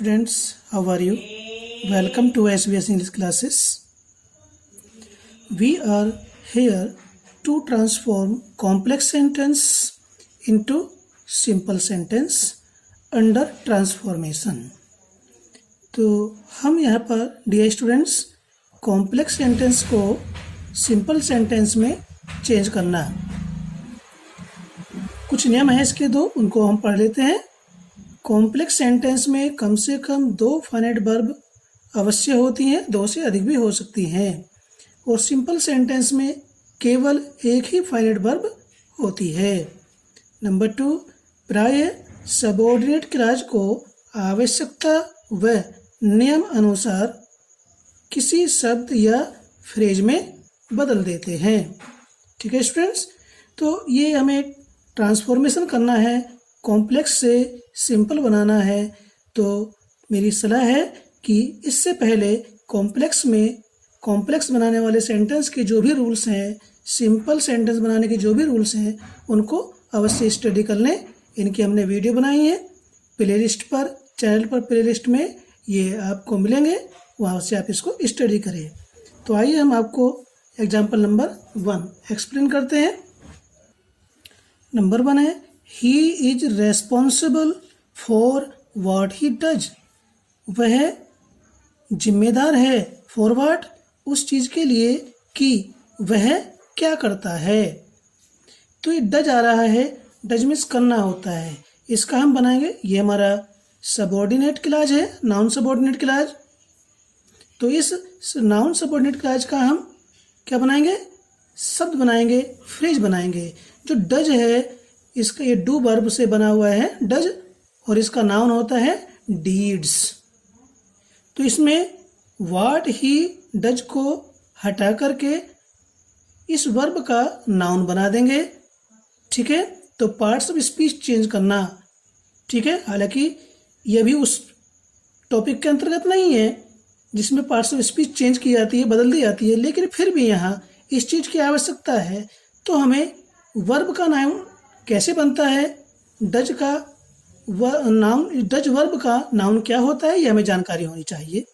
students, how are you? Welcome to SBS English classes. We are here to transform complex sentence into simple sentence under transformation. तो हम यहाँ पर dear students complex sentence को simple sentence में change करना, कुछ नियम है इसके दो, उनको हम पढ़ लेते हैं। कॉम्प्लेक्स सेंटेंस में कम से कम 2 फाइनाइट वर्ब अवश्य होती हैं, 2 से अधिक भी हो सकती हैं, और सिंपल सेंटेंस में केवल एक ही फाइनाइट वर्ब होती है। नंबर 2, प्राय सबऑर्डिनेट क्लॉज को आवश्यकता व नियम अनुसार किसी शब्द या फ्रेज में बदल देते हैं। ठीक है स्टूडेंट्स, तो ये हमें ट्रांसफॉर्मेशन करना है, कॉम्प्लेक्स से सिंपल बनाना है। तो मेरी सलाह है कि इससे पहले कॉम्प्लेक्स बनाने वाले सेंटेंस के जो भी रूल्स हैं, सिंपल सेंटेंस बनाने के जो भी रूल्स हैं, उनको अवश्य स्टडी कर लें। इनकी हमने वीडियो बनाई है प्लेलिस्ट पर, चैनल पर प्लेलिस्ट में ये आपको मिलेंगे, वहाँ से आप इसको स्टडी करें। तो आइए हम आपको एग्जाम्पल नंबर 1 एक्सप्लेन करते हैं। नंबर 1 है, he is responsible for what he does. वह जिम्मेदार है फॉर व्हाट, उस चीज़ के लिए कि वह क्या करता है। तो ये डज आ रहा है, डज मीन्स करना होता है। इसका हम बनाएंगे, ये हमारा सबऑर्डिनेट क्लॉज है, नाउन सबऑर्डिनेट क्लॉज। तो इस नाउन सबऑर्डिनेट क्लॉज का हम क्या बनाएंगे, शब्द बनाएंगे, फ्रेज बनाएंगे। जो डज है इसका ये डू वर्ब से बना हुआ है डज, और इसका नाउन होता है डीड्स। तो इसमें व्हाट ही डज को हटा करके इस वर्ब का नाउन बना देंगे। ठीक है, तो पार्ट्स ऑफ स्पीच चेंज करना। ठीक है, हालांकि यह भी उस टॉपिक के अंतर्गत नहीं है जिसमें पार्ट्स ऑफ स्पीच चेंज की जाती है, बदल दी जाती है, लेकिन फिर भी यहाँ इस चीज़ की आवश्यकता है। तो हमें वर्ब का नाउन कैसे बनता है, डज वर्ब का नाउन क्या होता है, ये हमें जानकारी होनी चाहिए,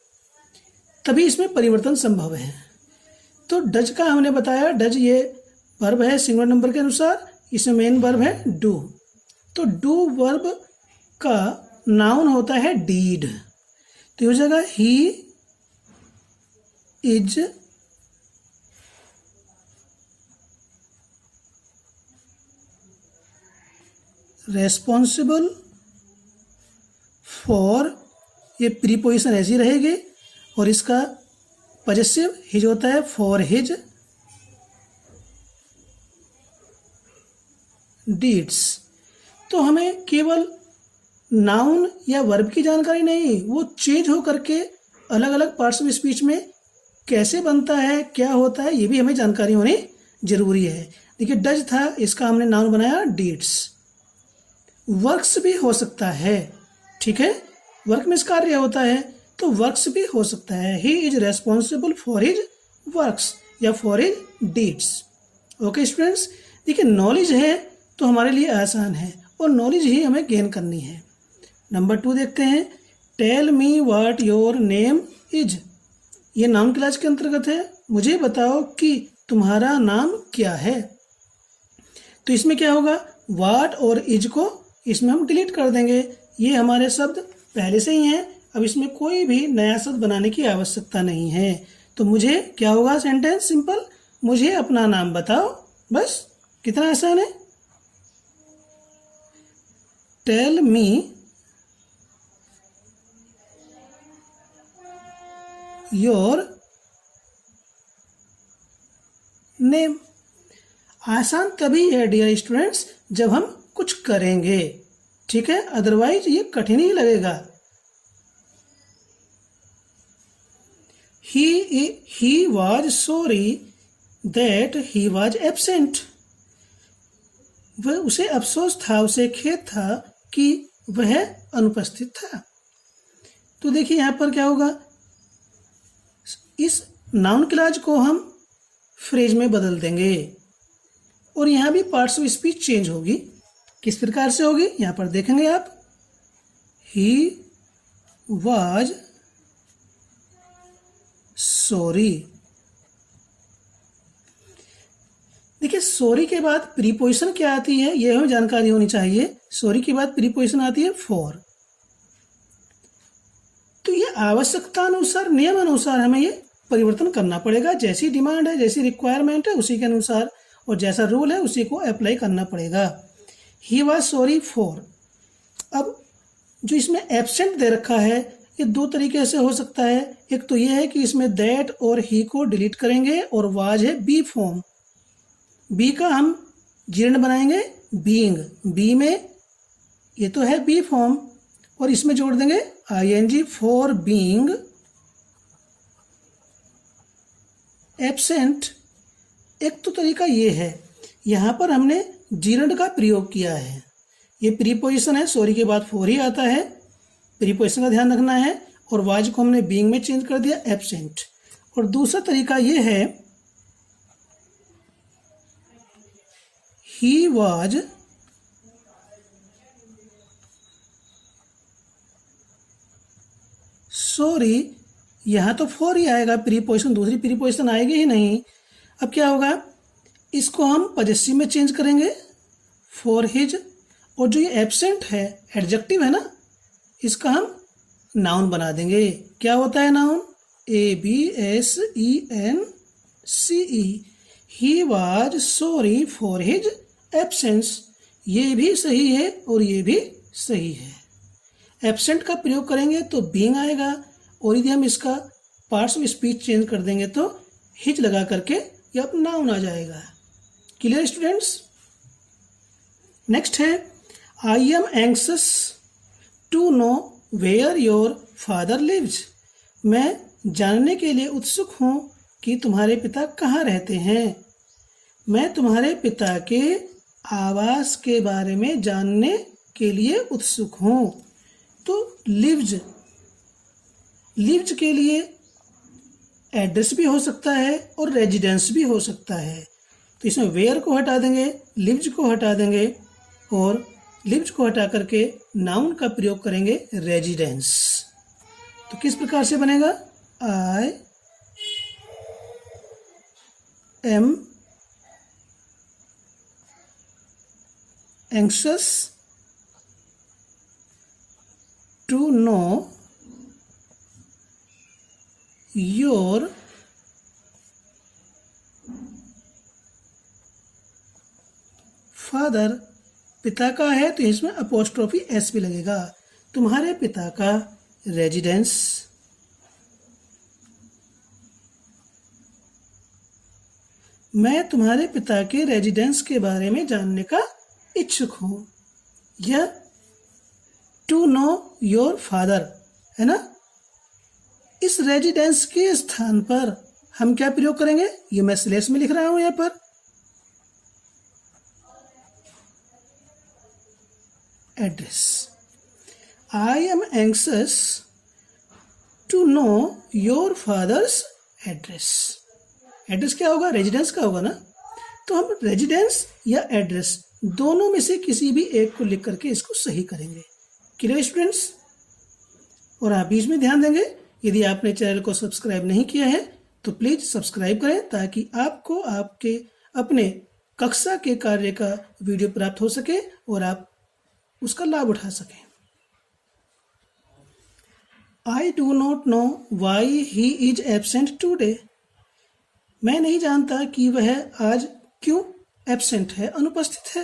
तभी इसमें परिवर्तन संभव है। तो डज का हमने बताया, डज ये वर्ब है सिंगुलर नंबर के अनुसार, इसमें मेन वर्ब है डू। तो डू वर्ब का नाउन होता है डीड। तो हो जाएगा ही इज रेस्पॉन्सिबल फॉर, ये प्रीपोजिशन ऐसी रहेगी, और इसका पजेसिव हिज होता है फॉर हिज डीड्स। तो हमें केवल नाउन या वर्ब की जानकारी नहीं, वो चेंज हो करके अलग अलग पार्ट्स ऑफ स्पीच में कैसे बनता है, क्या होता है, ये भी हमें जानकारी होनी जरूरी है। देखिए डज था, इसका हमने नाउन बनाया डीड्स। वर्क्स भी हो सकता है, ठीक है, वर्क में कार्य होता है, तो वर्क्स भी हो सकता है। He is responsible for his works या for his deeds. Okay students, देखिए नॉलेज है तो हमारे लिए आसान है, और नॉलेज ही हमें गेन करनी है। नंबर 2 देखते हैं, tell me what your name is. ये नाउन क्लॉज के अंतर्गत है, मुझे बताओ कि तुम्हारा नाम क्या है। तो इसमें क्या होगा, व्हाट और इज को इसमें हम डिलीट कर देंगे, ये हमारे शब्द पहले से ही हैं, अब इसमें कोई भी नया शब्द बनाने की आवश्यकता नहीं है। तो मुझे क्या होगा, सेंटेंस सिंपल, मुझे अपना नाम बताओ, बस कितना आसान है। Tell me your name. आसान तभी है डियर स्टूडेंट्स जब हम कुछ करेंगे, ठीक है, अदरवाइज ये कठिन ही लगेगा। He was sorry that he was absent. वह, उसे अफसोस था, उसे खेद था कि वह अनुपस्थित था। तो देखिए यहाँ पर क्या होगा, इस नाउन क्लॉज को हम फ्रेज में बदल देंगे, और यहाँ भी पार्ट्स ऑफ स्पीच चेंज होगी। किस प्रकार से होगी यहाँ पर देखेंगे आप। ही was sorry। देखिए सॉरी के बाद प्रीपोजिशन क्या आती है यह हमें जानकारी होनी चाहिए। सॉरी के बाद प्रीपोजिशन आती है फॉर। तो ये आवश्यकता अनुसार नियम अनुसार हमें ये परिवर्तन करना पड़ेगा। जैसी डिमांड है जैसी रिक्वायरमेंट है उसी के अनुसार और जैसा रूल है उसी को अप्लाई करना पड़ेगा। He was sorry for. अब जो इसमें एब्सेंट दे रखा है ये दो तरीके से हो सकता है। एक तो ये है कि इसमें दैट और ही को डिलीट करेंगे और वाज है बी फॉर्म। बी का हम जीर्ण बनाएंगे बीइंग। बी में ये तो है बी फॉर्म और इसमें जोड़ देंगे ing फॉर बीइंग एब्सेंट। एक तो तरीका ये है, यहाँ पर हमने जीर्ण का प्रयोग किया है। ये प्रीपोजिशन है, सॉरी के बाद फॉर ही आता है, प्रीपोजिशन का ध्यान रखना है। और वाज को हमने बीइंग में चेंज कर दिया एब्सेंट। और दूसरा तरीका ये है ही वाज सॉरी। यहाँ तो फॉर ही आएगा प्रीपोजिशन, दूसरी प्रीपोजिशन आएगी ही नहीं। अब क्या होगा, इसको हम पजेसिव में चेंज करेंगे फॉर हिज। और जो ये एब्सेंट है एडजेक्टिव है ना, इसका हम नाउन बना देंगे। क्या होता है noun, ABSENCE। He was sorry for his absence. ये भी सही है और ये भी सही है। एब्सेंट का प्रयोग करेंगे तो बीइंग आएगा और यदि हम इसका पार्ट्स ऑफ स्पीच चेंज कर देंगे तो हिज लगा करके ये अपना नाउन आ जाएगा। Clear students. नेक्स्ट है I am anxious to know where your father lives. मैं जानने के लिए उत्सुक हूँ कि तुम्हारे पिता कहाँ रहते हैं। मैं तुम्हारे पिता के आवास के बारे में जानने के लिए उत्सुक हूँ। तो लिव्स, लिव्स के लिए एड्रेस भी हो सकता है और रेजिडेंस भी हो सकता है। तो इसमें वेयर को हटा देंगे, लिव्स को हटा देंगे और लिव्स को हटा करके नाउन का प्रयोग करेंगे रेजिडेंस। तो किस प्रकार से बनेगा, I am anxious to know your father. पिता का है तो इसमें अपोस्ट्रोफी एस भी लगेगा। तुम्हारे पिता का रेजिडेंस। मैं तुम्हारे पिता के रेजिडेंस के बारे में जानने का इच्छुक हूं। यह टू नो योर फादर है ना। इस रेजिडेंस के स्थान पर हम क्या प्रयोग करेंगे, ये मैं स्लैश में लिख रहा हूं यहाँ पर, address. I am anxious to know your father's address. Address क्या होगा, रेजिडेंस का होगा ना। तो हम रेजिडेंस या एड्रेस दोनों में से किसी भी एक को लिख करके इसको सही करेंगे। Clear students. और आप बीच में ध्यान देंगे, यदि आपने चैनल को सब्सक्राइब नहीं किया है तो प्लीज सब्सक्राइब करें ताकि आपको आपके अपने कक्षा के कार्य का वीडियो प्राप्त हो सके और आप उसका लाभ उठा सकें। आई do not know why he is absent today. मैं नहीं जानता कि वह आज क्यों एब्सेंट है, अनुपस्थित है।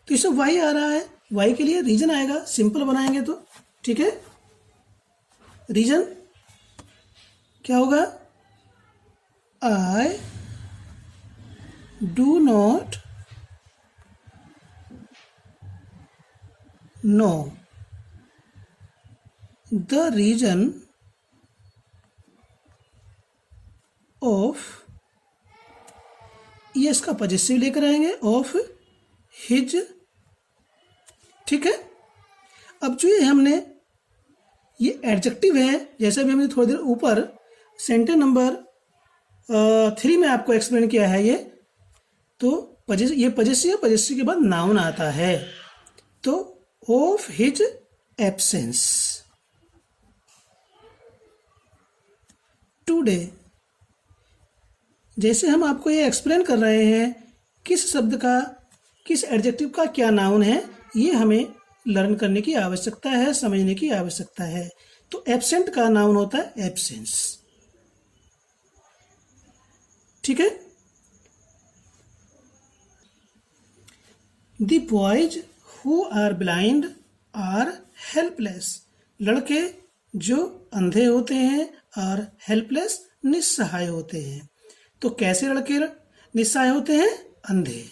तो इसमें वाई आ रहा है, वाई के लिए रीजन आएगा। सिंपल बनाएंगे तो ठीक है। रीजन क्या होगा, I do not know the reason of, ये इसका पॉजिटिव लेकर आएंगे, ऑफ हिज। ठीक है। अब जो ये हमने ये एडजेक्टिव है, जैसे भी हमने थोड़ी देर ऊपर सेंटेंस नंबर 3 में आपको एक्सप्लेन किया है। ये तो ये पॉजिटिव के बाद नाउन आता है। तो ऑफ हिज एब्सेंस। टुडे। जैसे हम आपको ये एक्सप्लेन कर रहे हैं किस शब्द का, किस एडजेक्टिव का क्या नाउन है, ये हमें लर्न करने की आवश्यकता है, समझने की आवश्यकता है। तो एब्सेंट का नाउन होता है एब्सेंस। ठीक है। The boys who are blind are helpless. लड़के जो अंधे होते हैं और हेल्पलेस निस्सहाय होते हैं। तो कैसे लड़के निस्सहाय होते हैं? अंधे।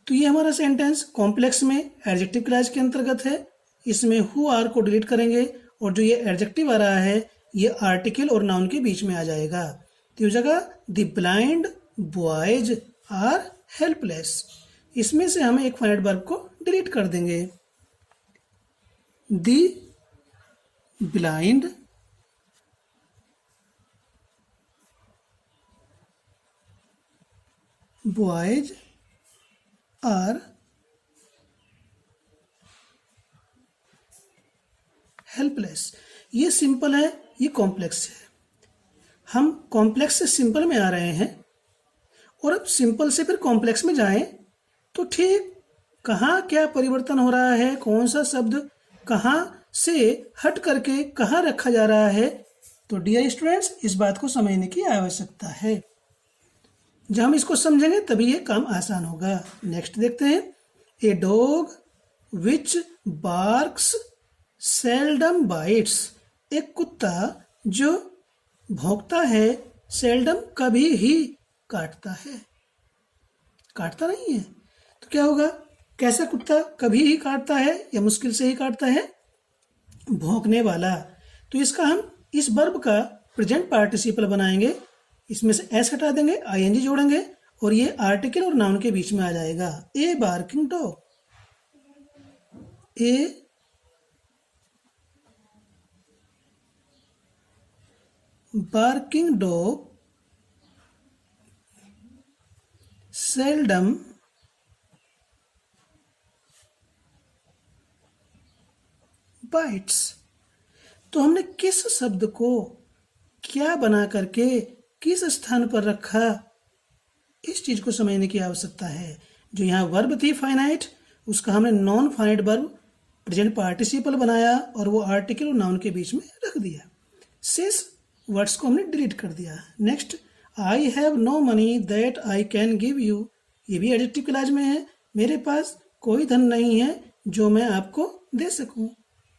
तो ये हमारा सेंटेंस कॉम्प्लेक्स में एडजेक्टिव क्लॉज के अंतर्गत है। इसमें हु आर को डिलीट करेंगे और जो ये एडजेक्टिव आ रहा है ये आर्टिकल और नाउन के बीच में आ जाएगा। तो ये जगह the blind boys are helpless, इसमें से हम एक फाइनाइट वर्ब को डिलीट कर देंगे। The blind boys are helpless. ये सिंपल है, ये कॉम्प्लेक्स है। हम कॉम्प्लेक्स से सिंपल में आ रहे हैं और अब सिंपल से फिर कॉम्प्लेक्स में जाएं तो ठीक कहाँ क्या परिवर्तन हो रहा है, कौन सा शब्द कहाँ से हट करके कहाँ रखा जा रहा है, तो डियर स्टूडेंट्स इस बात को समझने की आवश्यकता है। जब हम इसको समझेंगे तभी ये काम आसान होगा। नेक्स्ट देखते हैं। A dog which barks seldom bytes. एक कुत्ता जो भौंकता है सेल्डम कभी ही काटता है, काटता नहीं है। तो क्या होगा? कैसा कुत्ता कभी ही काटता है या मुश्किल से ही काटता है? भौंकने वाला। तो इसका हम इस वर्ब का प्रेजेंट पार्टिसिपल बनाएंगे। इसमें से एस हटा देंगे, आईएनजी जोड़ेंगे और ये आर्टिकल और नाउन के बीच में आ जाएगा। ए बार्किंग डॉग। ए बार्किंग डॉग सेल्डम बाइट्स। तो हमने किस शब्द को क्या बना करके किस स्थान पर रखा, इस चीज को समझने की आवश्यकता है। जो यहाँ वर्ब थी फाइनाइट, उसका हमने non finite verb present participle बनाया और वो आर्टिकल और नाउन के बीच में रख दिया। शेष वर्ड्स को हमने डिलीट कर दिया। Next, I have no money that I can give you. ये भी एडजेक्टिव क्लॉज में है। मेरे पास कोई धन नहीं है जो मैं आपको दे सकूं।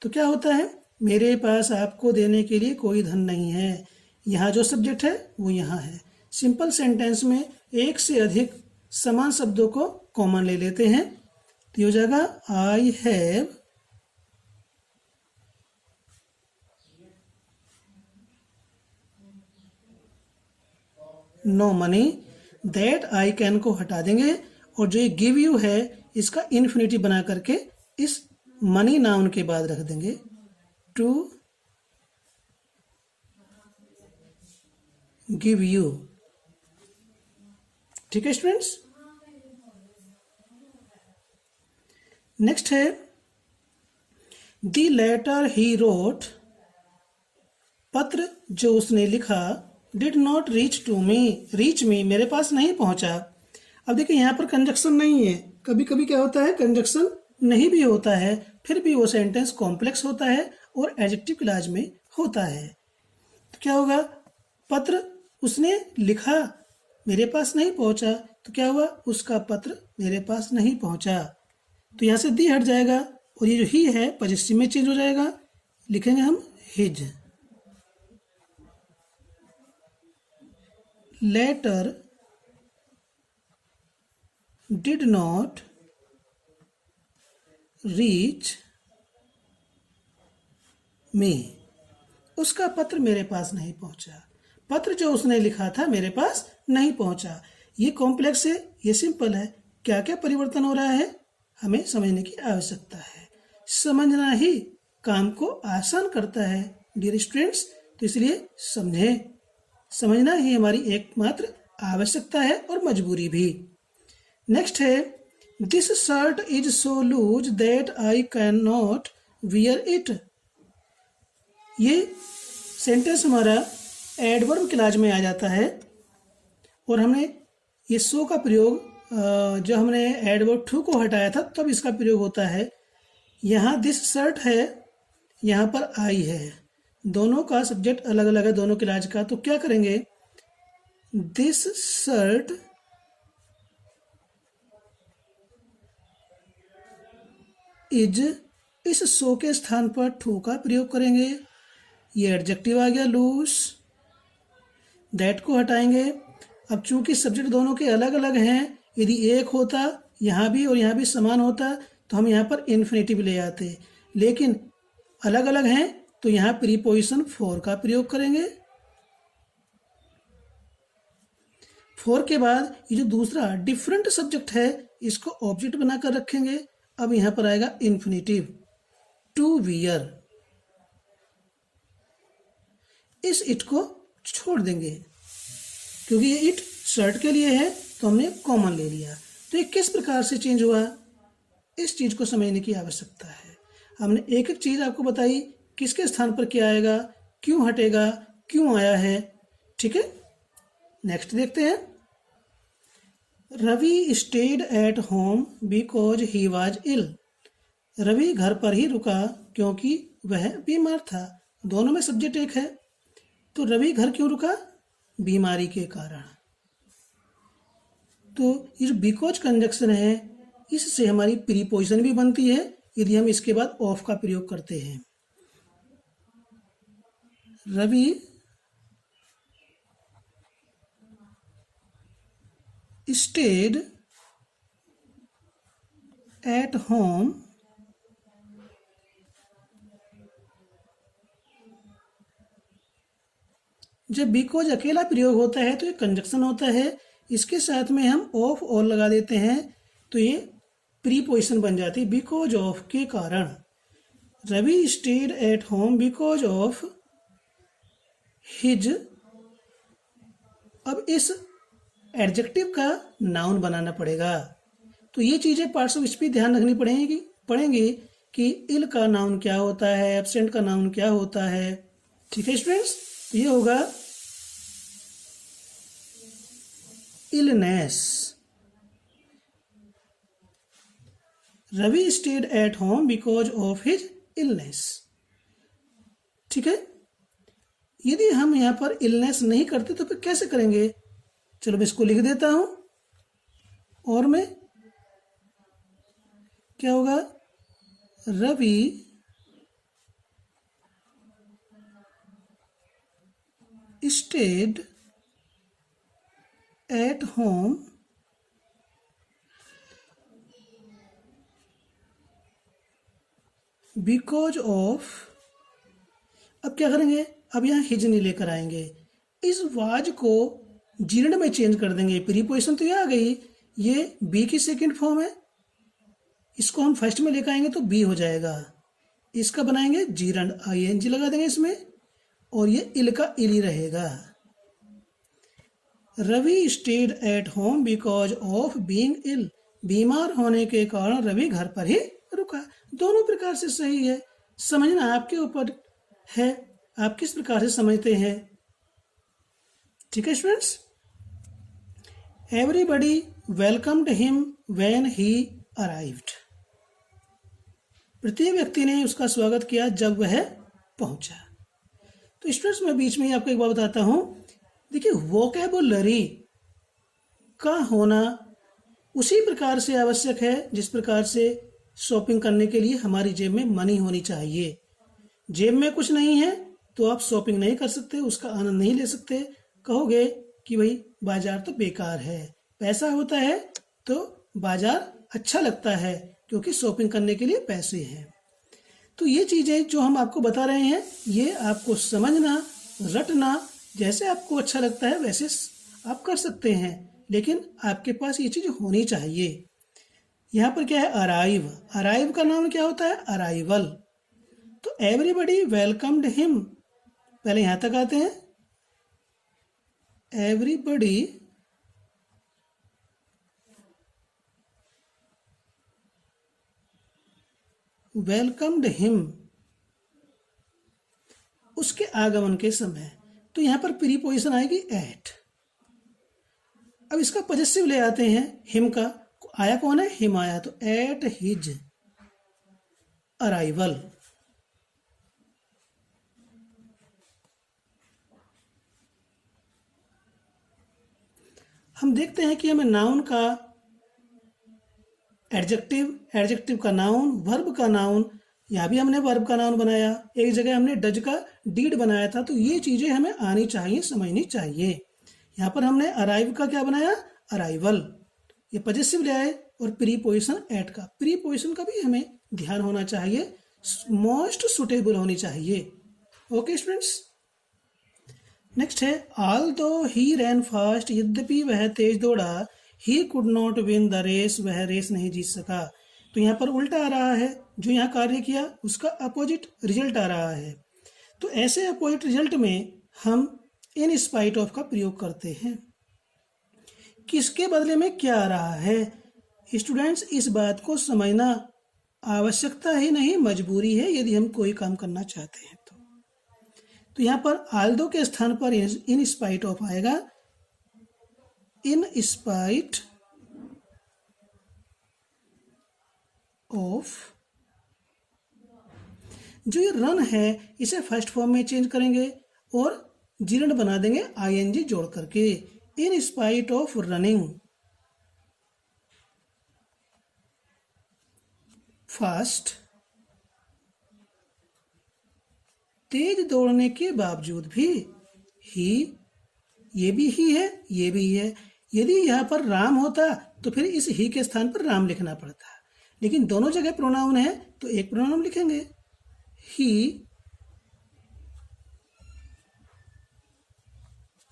तो क्या होता है? मेरे पास आपको देने के लिए कोई धन नहीं है। यहाँ जो सब्जेक्ट है वो यहाँ है। सिंपल सेंटेंस में एक से अधिक समान शब्दों को कॉमन ले लेते हैं। तो हो जाएगा I have no money, that I can को हटा देंगे और जो ये गिव यू है इसका इन्फिनिटिव बना करके इस मनी नाउन के बाद रख देंगे। To give you. ठीक है स्टूडेंट्स। नेक्स्ट है द लेटर ही रोट। पत्र जो उसने लिखा did not reach to me. Reach me मेरे पास नहीं पहुंचा। अब देखिए यहाँ पर कंजक्शन नहीं है। कभी कभी क्या होता है कंजक्शन नहीं भी होता है, फिर भी वो सेंटेंस कॉम्प्लेक्स होता है और एडजेक्टिव क्लॉज में होता है। तो क्या होगा? पत्र उसने लिखा मेरे पास नहीं पहुंचा। तो क्या हुआ? उसका पत्र मेरे पास नहीं पहुंचा। तो यहाँ से दी हट जाएगा और ये जो ही है पॉजिटिव में चेंज हो जाएगा। लिखेंगे हम his. Letter did not reach me. उसका पत्र मेरे पास नहीं पहुंचा। पत्र जो उसने लिखा था मेरे पास नहीं पहुंचा। ये कॉम्प्लेक्स है, ये सिंपल है। क्या क्या परिवर्तन हो रहा है हमें समझने की आवश्यकता है। समझना ही काम को आसान करता है डियर स्टूडेंट्स। तो इसलिए समझें, समझना ही हमारी एकमात्र आवश्यकता है और मजबूरी भी। नेक्स्ट है this shirt is so lose that I can not wear it. ये सेंटेंस हमारा एडवर्ब क्लॉज में आ जाता है और हमने ये सो का प्रयोग जब हमने एडवर्ब टू को हटाया था तब इसका प्रयोग होता है। यहाँ दिस शर्ट है, यहाँ पर आई है, दोनों का सब्जेक्ट अलग अलग है दोनों क्लॉज का। तो क्या करेंगे, दिस शर्ट इज, इस सो के स्थान पर टू का प्रयोग करेंगे। ये एडजेक्टिव आ गया लूज। दैट को हटाएंगे। अब चूंकि सब्जेक्ट दोनों के अलग अलग हैं, यदि एक होता यहाँ भी और यहाँ भी समान होता तो हम यहाँ पर इन्फिनेटिव ले आते, लेकिन अलग अलग हैं तो यहाँ प्रीपोजिशन फॉर का प्रयोग करेंगे। फॉर के बाद ये जो दूसरा डिफरेंट सब्जेक्ट है इसको ऑब्जेक्ट बनाकर रखेंगे। अब यहाँ पर आएगा इन्फिनेटिव, टू वियर। इस इट को छोड़ देंगे क्योंकि ये इट शर्ट के लिए है तो हमने कॉमन ले लिया। तो ये किस प्रकार से चेंज हुआ, इस चीज को समझने की आवश्यकता है। हमने एक एक चीज आपको बताई, किसके स्थान पर क्या आएगा, क्यों हटेगा, क्यों आया है। ठीक है, नेक्स्ट देखते हैं। Ravi stayed at home because he was ill. Ravi घर पर ही रुका क्योंकि वह बीमार था। दोनों में सब्जेक्ट एक है, तो रवि घर क्यों रुका, बीमारी के कारण। तो ये जो बिकॉज कंजक्शन है इससे हमारी प्रीपोजिशन भी बनती है यदि हम इसके बाद ऑफ का प्रयोग करते हैं। रवि स्टेड एट होम जब बिकॉज अकेला प्रयोग होता है तो ये कंजक्शन होता है, इसके साथ में हम ऑफ और लगा देते हैं तो ये प्रीपोजिशन बन जाती है। बिकॉज ऑफ के कारण, Ravi stayed at home because of his. अब इस एडजेक्टिव का नाउन बनाना पड़ेगा, तो ये चीजें पार्ट्स ऑफ स्पीच ध्यान रखनी पड़ेंगी कि इल का नाउन क्या होता है, एब्सेंट का नाउन क्या होता है। ठीक है स्टूडेंट्स, तो ये होगा illness. Ravi stayed at home because of his illness. ठीक है, यदि हम यहाँ पर इलनेस नहीं करते तो फिर कैसे करेंगे, चलो मैं इसको लिख देता हूं। और में क्या होगा, Ravi stayed at home because of. अब क्या करेंगे, अब यहाँ हिज नहीं लेकर आएंगे, इस वाज को जीरंड में चेंज कर देंगे। प्रीपोजिशन तो ये आ गई, ये बी की सेकंड फॉर्म है, इसको हम फर्स्ट में लेकर आएंगे तो बी हो जाएगा। इसका बनाएंगे जीरंड, ING लगा देंगे इसमें और ये इल का इल ही रहेगा। Ravi stayed at home because of being ill. बीमार होने के कारण रवि घर पर ही रुका। दोनों प्रकार से सही है, समझना आपके ऊपर है, आप किस प्रकार से समझते हैं। ठीक है students, everybody welcomed him when he arrived. प्रत्येक व्यक्ति ने उसका स्वागत किया जब वह पहुंचा। तो स्टूडेंट्स मैं बीच में ही आपको एक बात बताता हूं, देखिए वोकैबुलरी का होना उसी प्रकार से आवश्यक है जिस प्रकार से शॉपिंग करने के लिए हमारी जेब में मनी होनी चाहिए। जेब में कुछ नहीं है तो आप शॉपिंग नहीं कर सकते, उसका आनंद नहीं ले सकते, कहोगे कि भाई बाजार तो बेकार है। पैसा होता है तो बाजार अच्छा लगता है क्योंकि शॉपिंग करने के लिए पैसे हैं। तो ये चीजें जो हम आपको बता रहे हैं ये आपको समझना, रटना, जैसे आपको अच्छा लगता है वैसे आप कर सकते हैं, लेकिन आपके पास ये चीज होनी चाहिए। यहाँ पर क्या है, अराइव। अराइव का नाम क्या होता है, अराइवल। तो एवरीबडी वेलकम्ड हिम, पहले यहां तक आते हैं। एवरीबडी वेलकम्ड हिम, उसके आगमन के समय। तो यहाँ पर प्रीपोजिशन आएगी एट। अब इसका पजेसिव ले आते हैं हिम का। आया कौन है? हिम आया, तो एट हिज अराइवल। हम देखते हैं कि हमें नाउन का एडजेक्टिव, एडजेक्टिव का नाउन, वर्ब का नाउन, यहाँ भी हमने वर्ब का नाउन बनाया, एक जगह हमने डज का डीड बनाया था। तो ये चीजें हमें आनी चाहिए, समझनी चाहिए। यहाँ पर हमने अराइव का क्या बनाया? अराइवल। ये पजेसिव ले आए और प्रीपोजिशन एट का। प्रीपोजिशन का भी हमें ध्यान होना चाहिए, मोस्ट सुटेबल होनी चाहिए। ओके स्टूडेंट्स, नेक्स्ट है although he ran fast, यद्यपि वह तेज दौड़ा, he could not win the race, वह रेस नहीं जीत सका। तो यहाँ पर उल्टा आ रहा है, जो यहाँ कार्य किया उसका अपोजिट रिजल्ट आ रहा है। तो ऐसे अपोजिट रिजल्ट में हम इन स्पाइट ऑफ का प्रयोग करते हैं। किसके बदले में क्या आ रहा है? स्टूडेंट्स, इस बात को समझना आवश्यकता ही नहीं, मजबूरी है यदि हम कोई काम करना चाहते हैं तो यहाँ पर आल्दो के स्थान पर इन स्पाइट ऑफ आएगा। इन स्पाइट ऑफ। जो ये रन है इसे फर्स्ट फॉर्म में चेंज करेंगे और जीर्ण बना देंगे आईएनजी जोड़ करके। In spite of running fast, तेज दौड़ने के बावजूद भी, ही, ये भी ही है, ये भी है। यदि यहाँ पर राम होता तो फिर इस ही के स्थान पर राम लिखना पड़ता, लेकिन दोनों जगह प्रोनाउन है तो एक प्रोनाउन लिखेंगे। He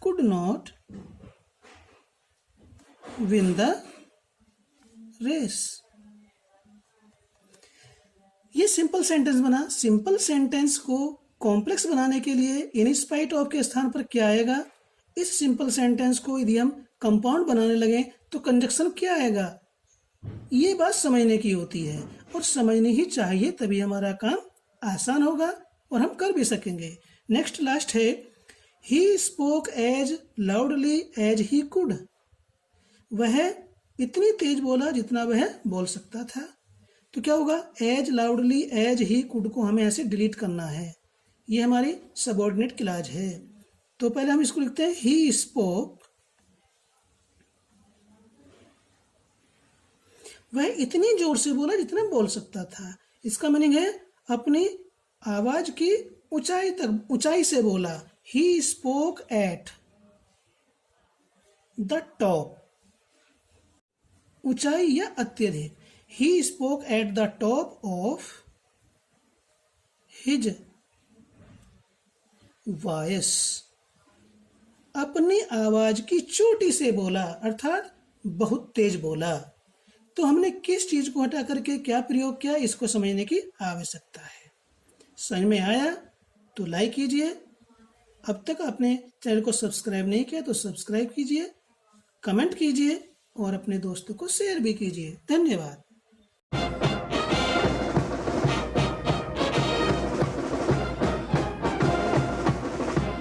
could not win the race. ये सिंपल सेंटेंस बना। सिंपल सेंटेंस को कॉम्प्लेक्स बनाने के लिए इन स्पाइट ऑफ के स्थान पर क्या आएगा? इस सिंपल सेंटेंस को यदि हम कंपाउंड बनाने लगे तो कंजक्शन क्या आएगा? ये बात समझने की होती है और समझनी ही चाहिए, तभी हमारा काम आसान होगा और हम कर भी सकेंगे। नेक्स्ट लास्ट है he spoke as loudly as he could. वह इतनी तेज बोला जितना वह बोल सकता था। तो क्या होगा? As loudly as he could को हमें ऐसे डिलीट करना है। ये हमारी सबऑर्डिनेट क्लॉज है। तो पहले हम इसको लिखते हैं ही स्पोक, वह इतनी जोर से बोला जितना बोल सकता था। इसका मीनिंग है अपनी आवाज की ऊंचाई तक, ऊंचाई से बोला। He spoke at the top, ऊंचाई या अत्यधिक। He spoke at the top of his voice, अपनी आवाज की चोटी से बोला, अर्थात बहुत तेज बोला। तो हमने किस चीज को हटा करके क्या प्रयोग किया, इसको समझने की आवश्यकता है। समझ में आया तो लाइक कीजिए। अब तक आपने चैनल को सब्सक्राइब नहीं किया तो सब्सक्राइब कीजिए, कमेंट कीजिए और अपने दोस्तों को शेयर भी कीजिए। धन्यवाद।